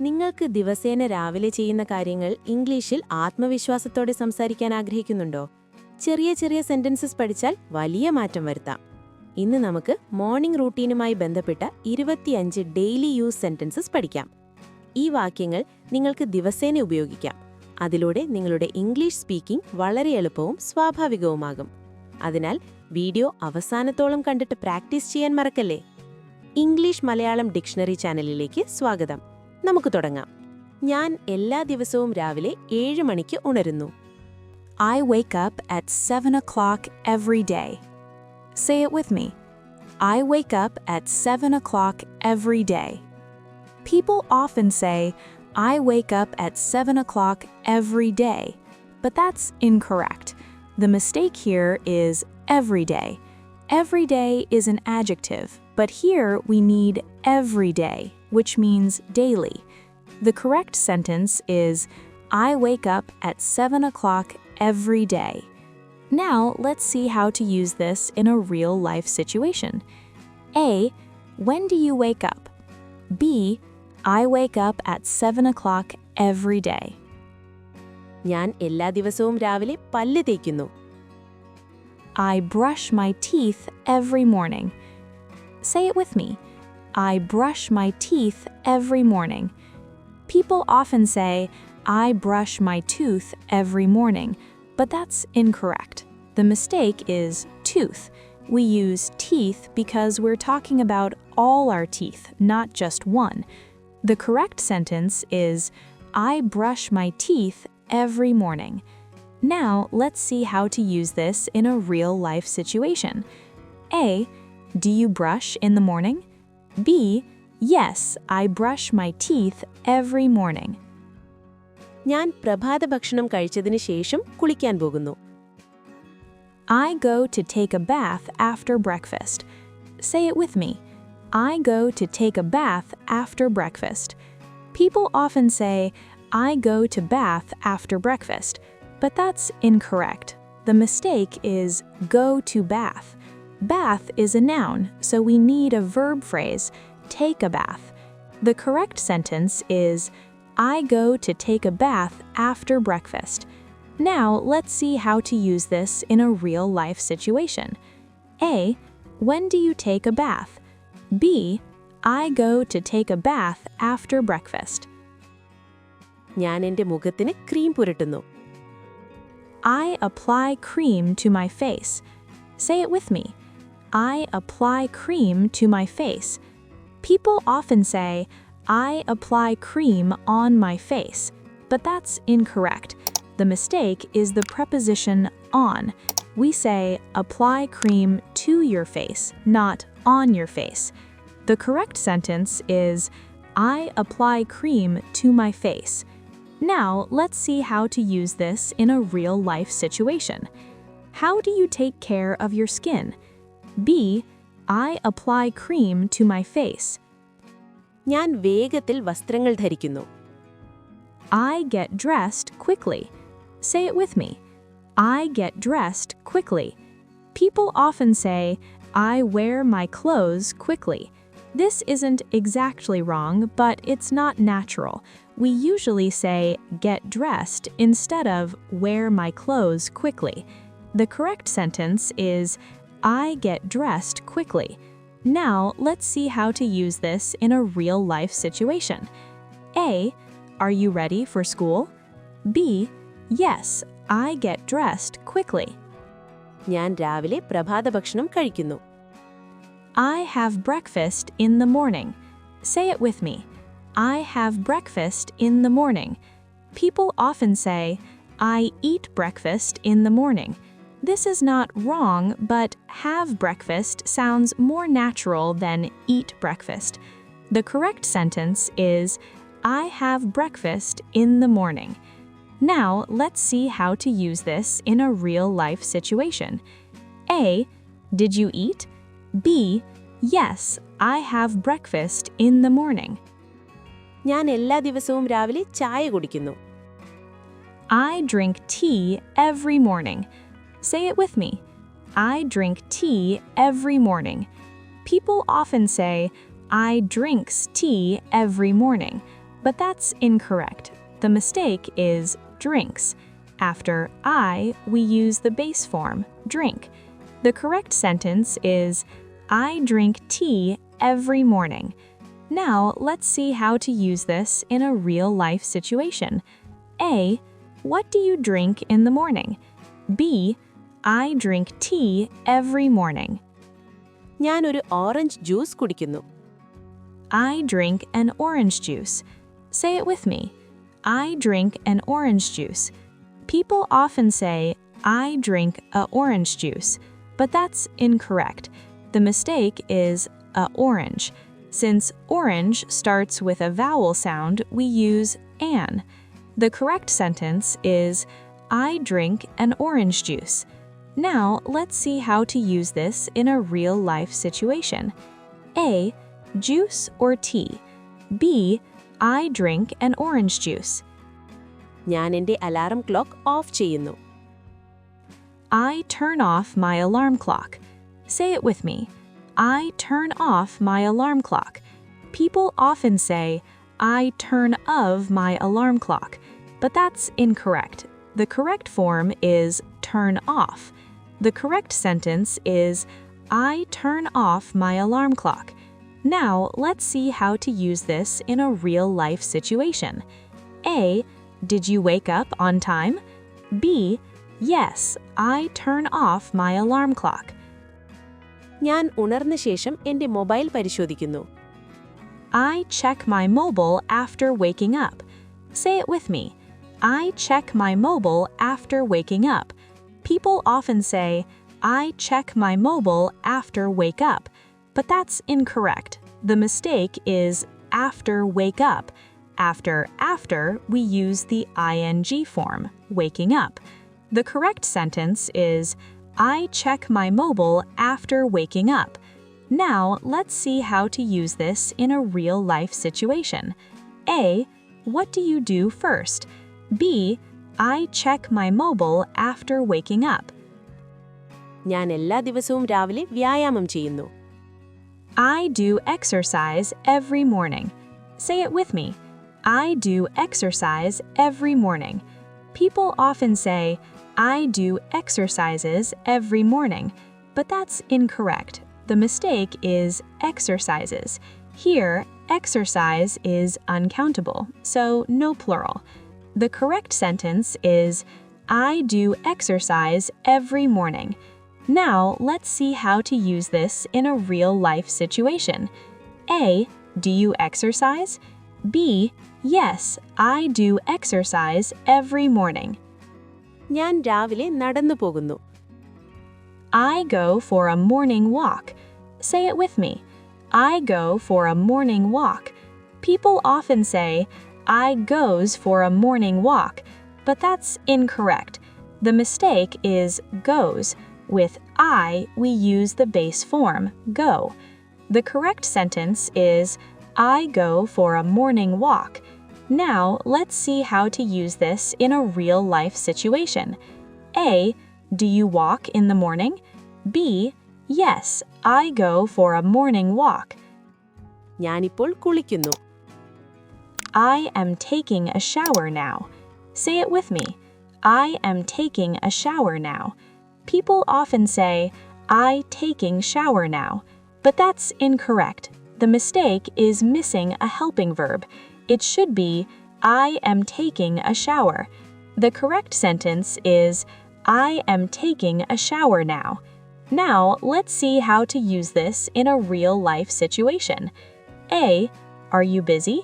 നിങ്ങൾക്ക് ദിവസേന രാവിലെ ചെയ്യുന്ന കാര്യങ്ങൾ ഇംഗ്ലീഷിൽ ആത്മവിശ്വാസത്തോടെ സംസാരിക്കാൻ ആഗ്രഹിക്കുന്നുണ്ടോ? ചെറിയ ചെറിയ സെന്റൻസസ് പഠിച്ചാൽ വലിയ മാറ്റം വരുത്താം. ഇന്ന് നമുക്ക് മോർണിംഗ് റൂട്ടീനുമായി ബന്ധപ്പെട്ട 25 ഡെയിലി യൂസ് സെന്റൻസസ് പഠിക്കാം. ഈ വാക്യങ്ങൾ നിങ്ങൾക്ക് ദിവസേന ഉപയോഗിക്കാം. അതിലൂടെ നിങ്ങളുടെ ഇംഗ്ലീഷ് സ്പീക്കിംഗ് വളരെ എളുപ്പവും സ്വാഭാവികവുമാകും. അതിനാൽ വീഡിയോ അവസാനത്തോളം കണ്ടിട്ട് പ്രാക്ടീസ് ചെയ്യാൻ മറക്കല്ലേ. ഇംഗ്ലീഷ് മലയാളം ഡിക്ഷണറി ചാനലിലേക്ക് സ്വാഗതം. നമുക്ക് തുടങ്ങാം. ഞാൻ എല്ലാ ദിവസവും രാവിലെ 7 മണിക്ക് ഉണരുന്നു. I wake up at 7 o'clock every day. Say it with me. I wake up at 7 o'clock every day. People often say, I wake up at 7 o'clock every day, but that's incorrect. The mistake here is every day. Every day is an adjective, but here we need every day, which means daily. The correct sentence is, I wake up at 7 o'clock every day. Now, let's see how to use this in a real-life situation. A. When do you wake up? B. I wake up at 7 o'clock every day. ഞാൻ എല്ലാ ദിവസവും രാവിലെ പല്ല് തേക്കുന്നു. I brush my teeth every morning. Say it with me. I brush my teeth every morning. People often say, I brush my tooth every morning, but that's incorrect. The mistake is tooth. We use teeth because we're talking about all our teeth, not just one. The correct sentence is, I brush my teeth every morning. Now, let's see how to use this in a real-life situation. A. Do you brush in the morning? B. Yes, I brush my teeth every morning. ഞാൻ പ്രഭാത ഭക്ഷണം കഴിച്ചതിന് ശേഷം കുളിക്കാൻ പോകുന്നു. I go to take a bath after breakfast. Say it with me. I go to take a bath after breakfast. People often say, I go to bath after breakfast, but that's incorrect. The mistake is go to bath. Bath is a noun, so we need a verb phrase, take a bath. The correct sentence is, I go to take a bath after breakfast. Now, let's see how to use this in a real-life situation. A. When do you take a bath? B. I go to take a bath after breakfast. ഞാൻ എൻ്റെ മുഖത്തിന് cream പുരട്ടുന്നു. I apply cream to my face. Say it with me. I apply cream to my face. People often say, I apply cream on my face, but that's incorrect. The mistake is the preposition on. We say, apply cream to your face, not on your face. The correct sentence is, I apply cream to my face. Now, let's see how to use this in a real-life situation. How do you take care of your skin? B. I apply cream to my face. ഞാൻ വേഗത്തിൽ വസ്ത്രങ്ങൾ ധരിക്കുന്നു. I get dressed quickly. Say it with me. I get dressed quickly. People often say, I wear my clothes quickly. This isn't exactly wrong, but it's not natural. We usually say, get dressed instead of wear my clothes quickly. The correct sentence is, I get dressed quickly. Now, let's see how to use this in a real-life situation. A. Are you ready for school? B. Yes, I get dressed quickly. ഞാൻ രാവിലെ പ്രഭാത ഭക്ഷണം കഴിക്കുന്നു. I have breakfast in the morning. Say it with me. I have breakfast in the morning. People often say, I eat breakfast in the morning. This is not wrong, but have breakfast sounds more natural than eat breakfast. The correct sentence is, I have breakfast in the morning. Now, let's see how to use this in a real-life situation. A. Did you eat? B. Yes, I have breakfast in the morning. ഞാൻ എല്ലാ ദിവസവും രാവിലെ ചായ കുടിക്കുന്നു. I drink tea every morning. Say it with me. I drink tea every morning. People often say, I drinks tea every morning. but that's incorrect. The mistake is drinks. After I, we use the base form, drink. The correct sentence is, I drink tea every morning. Now, let's see how to use this in a real-life situation. A. What do you drink in the morning? B. I drink tea every morning. ഞാനൊരു orange juice കുടിക്കുന്നു. I drink an orange juice. Say it with me. I drink an orange juice. People often say, I drink a orange juice, but that's incorrect. The mistake is a orange. Since orange starts with a vowel sound, we use an. The correct sentence is, I drink an orange juice. Now, let's see how to use this in a real-life situation. A. Juice or tea. B. I drink an orange juice. ഞാൻ എൻ്റെ alarm clock of ചെയ്യുന്നു. I turn off my alarm clock. Say it with me. I turn off my alarm clock. People often say, I turn of my alarm clock, but that's incorrect. The correct form is turn off. The correct sentence is, I turn off my alarm clock. Now, let's see how to use this in a real-life situation. A. Did you wake up on time? B. Yes, I turn off my alarm clock. ഞാൻ ഉണർന്ന ശേഷം എൻ്റെ mobile പരിശോധിക്കുന്നു. I check my mobile after waking up. Say it with me. I check my mobile after waking up. People often say, I check my mobile after wake up, but that's incorrect. The mistake is after wake up. After, we use the ing form, waking up. The correct sentence is, I check my mobile after waking up. Now, let's see how to use this in a real-life situation. A. What do you do first? B. I check my mobile after waking up. ഞാൻ എല്ലാ ദിവസവും രാവിലെ വ്യായാമം ചെയ്യുന്നു. I do exercise every morning. Say it with me. I do exercise every morning. People often say, I do exercises every morning, but that's incorrect. The mistake is exercises. Here, exercise is uncountable, so no plural. The correct sentence is, I do exercise every morning. Now, let's see how to use this in a real-life situation. A. Do you exercise? B. Yes, I do exercise every morning. ഞാൻ രാവിലെ നടന്നു പോകുന്നു. I go for a morning walk. Say it with me. I go for a morning walk. People often say, I goes for a morning walk, but that's incorrect. The mistake is goes. With I, we use the base form, go. The correct sentence is, I go for a morning walk. Now, let's see how to use this in a real-life situation. A. Do you walk in the morning? B. Yes, I go for a morning walk. ഞാനിപ്പോൾ കുളിക്കുന്നു. I am taking a shower now. Say it with me. I am taking a shower now. People often say, I taking shower now, but that's incorrect. The mistake is missing a helping verb. It should be, I am taking a shower. The correct sentence is, I am taking a shower now. Now, let's see how to use this in a real-life situation. A. Are you busy?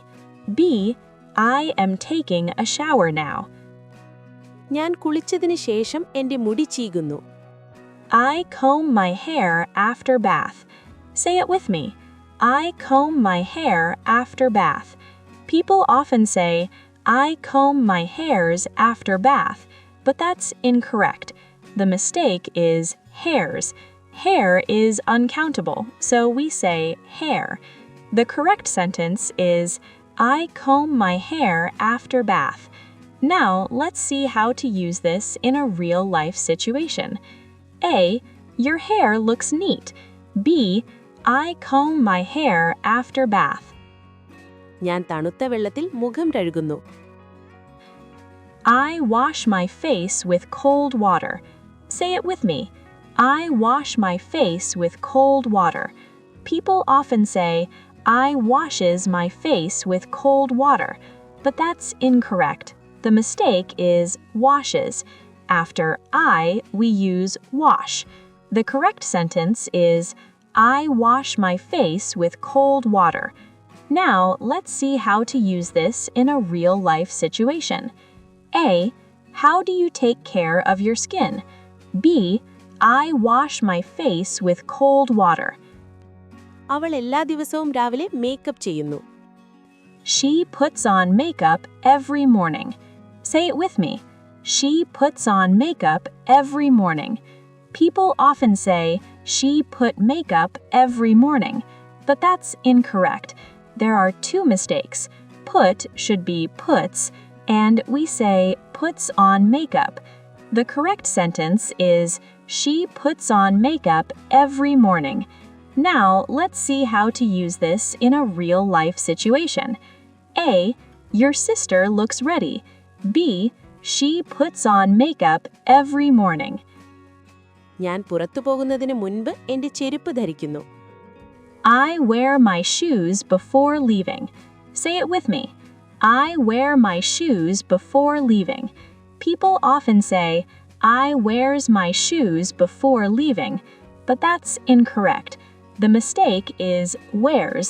B. I am taking a shower now. ഞാൻ കുളിച്ചതിന് ശേഷം എൻ്റെ മുടി ചീകുന്നു. I comb my hair after bath. Say it with me. I comb my hair after bath. People often say, I comb my hairs after bath, but that's incorrect. The mistake is hairs. Hair is uncountable, so we say hair. The correct sentence is, I comb my hair after bath. Now, let's see how to use this in a real-life situation. A. Your hair looks neat. B. I comb my hair after bath. ഞാൻ തണുത്ത വെള്ളത്തിൽ മുഖം കഴുകുന്നു. I wash my face with cold water. Say it with me. I wash my face with cold water. People often say, I washes my face with cold water, but that's incorrect. The mistake is washes. After I, we use wash. The correct sentence is, I wash my face with cold water. Now, let's see how to use this in a real-life situation. A. How do you take care of your skin? B. I wash my face with cold water. അവൾ എല്ലാ ദിവസവും രാവിലെ makeup ചെയ്യുന്നു. She puts on makeup every morning. Say it with me. She puts on makeup every morning. People often say, she put makeup every morning, but that's incorrect. There are two mistakes. Put should be puts, and we say puts on makeup. The correct sentence is, she puts on makeup every morning. Now, let's see how to use this in a real-life situation. A. Your sister looks ready. B. She puts on makeup every morning. ഞാൻ പുറത്തു പോകുന്നതിന് മുൻപ് എൻ്റെ ചെരുപ്പ് ധരിക്കുന്നു. I wear my shoes before leaving. Say it with me. I wear my shoes before leaving. People often say, I wears my shoes before leaving, but that's incorrect. The mistake is wears.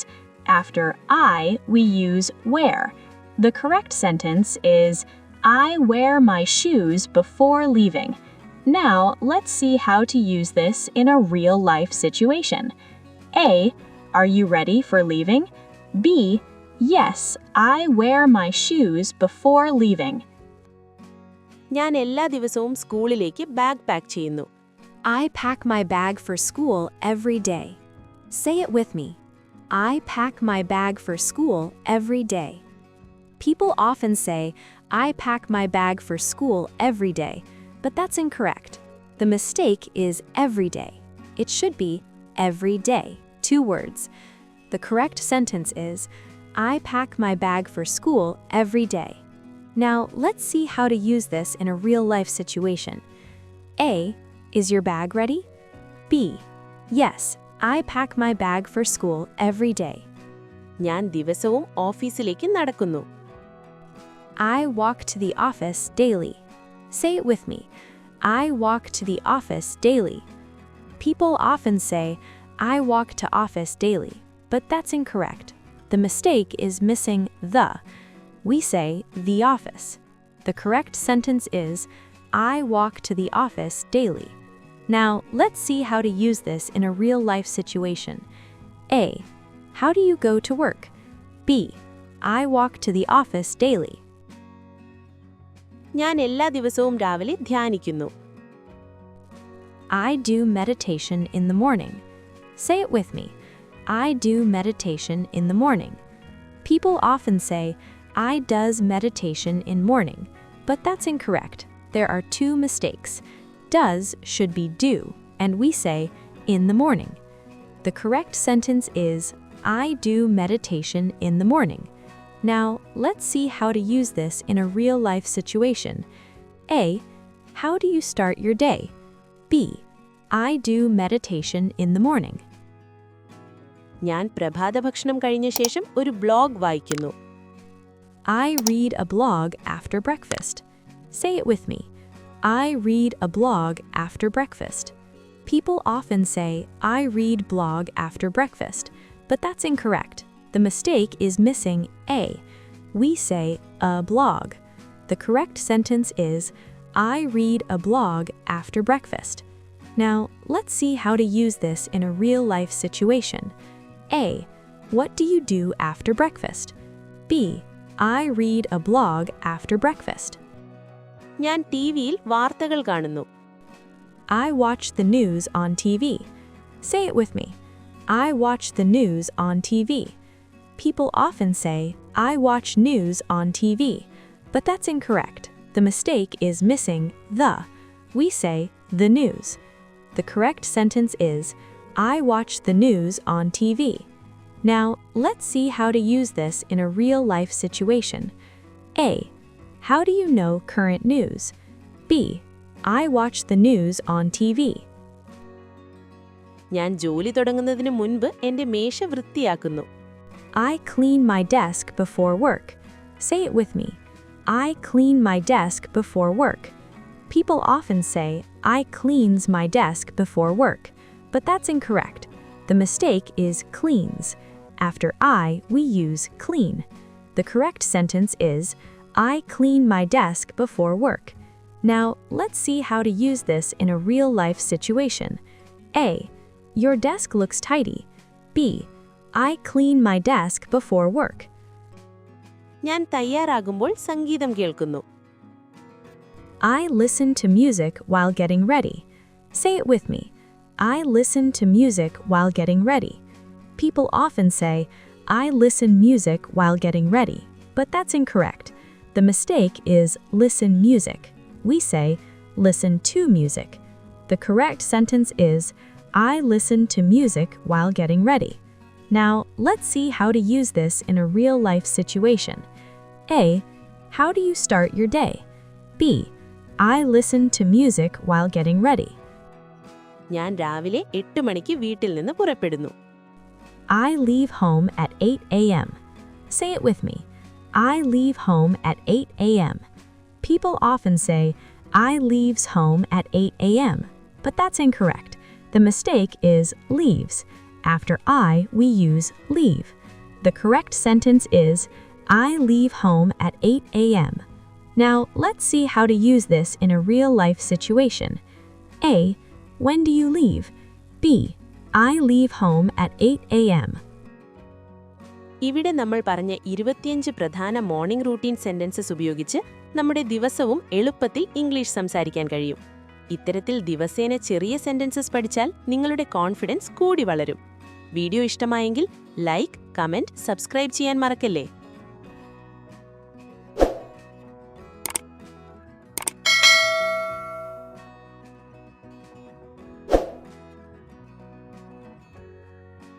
After I, we use wear. The correct sentence is, I wear my shoes before leaving. Now, let's see how to use this in a real-life situation. A. Are you ready for leaving? B. Yes, I wear my shoes before leaving. ഞാൻ എല്ലാ ദിവസവും സ്കൂളിലേക്ക് bag pack ചെയ്യുന്നു. I pack my bag for school every day. Say it with me. I pack my bag for school every day. People often say, I pack my bag for school every day, but that's incorrect. The mistake is every day. It should be every day, 2 words. The correct sentence is, I pack my bag for school every day. Now, let's see how to use this in a real-life situation. A. Is your bag ready? B. Yes, I pack my bag for school every day. ഞാൻ ദിവസവും ഓഫീസിലേക്ക് നടക്കുന്നു. I walk to the office daily. Say it with me. I walk to the office daily. People often say, I walk to office daily, but that's incorrect. The mistake is missing the. We say the office. The correct sentence is, I walk to the office daily. Now, let's see how to use this in a real-life situation. A. How do you go to work? B. I walk to the office daily. ഞാൻ എല്ലാ ദിവസവും രാവിലെ ധ്യാനിക്കുന്നു. I do meditation in the morning. Say it with me. I do meditation in the morning. People often say, I does meditation in morning, but that's incorrect. There are 2 mistakes. Does should be do, and we say in the morning. The correct sentence is, I do meditation in the morning. Now, let's see how to use this in a real-life situation. A. How do you start your day? B. I do meditation in the morning. ഞാൻ പ്രഭാതഭക്ഷണം കഴിഞ്ഞ ശേഷം ഒരു blog വായിക്കുന്നു. I read a blog after breakfast. Say it with me. I read a blog after breakfast. People often say, I read blog after breakfast, but that's incorrect. The mistake is missing a. We say a blog. The correct sentence is, I read a blog after breakfast. Now, let's see how to use this in a real-life situation. A. What do you do after breakfast? B. I read a blog after breakfast. ഞാൻ ടിവിയിൽ വാർത്തകൾ കാണുന്നു. I watch the news on TV. Say it with me. I watch the news on TV. People often say, I watch news on TV, but that's incorrect. The mistake is missing the. We say the news. The correct sentence is, I watch the news on TV. Now, let's see how to use this in a real-life situation. A. How do you know current news? B. I watch the news on TV. ഞാൻ ജോലി തുടങ്ങുന്നതിന് മുൻപ് എൻ്റെ മേശ വൃത്തിയാക്കുന്നു. I clean my desk before work. Say it with me. I clean my desk before work. People often say, I cleans my desk before work, but that's incorrect. The mistake is cleans. After I, we use clean. The correct sentence is, I clean my desk before work. Now, let's see how to use this in a real-life situation. A. Your desk looks tidy. B. I clean my desk before work. ഞാൻ തയ്യാറാകുമ്പോൾ സംഗീതം കേൾക്കുന്നു. I listen to music while getting ready. Say it with me. I listen to music while getting ready. People often say, I listen music while getting ready, but that's incorrect. The mistake is listen music. We say, listen to music. The correct sentence is, I listen to music while getting ready. Now, let's see how to use this in a real-life situation. A. How do you start your day? B. I listen to music while getting ready. ഞാൻ രാവിലെ 8 മണിക്ക് വീട്ടിൽ നിന്ന് പുറപ്പെടുന്നു. I leave home at 8 a.m. Say it with me. I leave home at 8 a.m. People often say, I leaves home at 8 a.m., but that's incorrect. The mistake is leaves. After I, we use leave. The correct sentence is, I leave home at 8 a.m. Now, let's see how to use this in a real-life situation. A. When do you leave? B. I leave home at 8 a.m. ഇവിടെ നമ്മൾ പറഞ്ഞ 25 പ്രധാന morning routine sentences ഉപയോഗിച്ച് നമ്മുടെ ദിവസവും എളുപ്പത്തിൽ English സംസാരിക്കാൻ കഴിയും. ഇത്തരത്തിൽ ദിവസേന ചെറിയ സെന്റൻസസ് പഠിച്ചാൽ നിങ്ങളുടെ കോൺഫിഡൻസ് കൂടി വളരും. വീഡിയോ ഇഷ്ടമായെങ്കിൽ ലൈക്ക്, കമന്റ്, സബ്സ്ക്രൈബ് ചെയ്യാൻ മറക്കല്ലേ.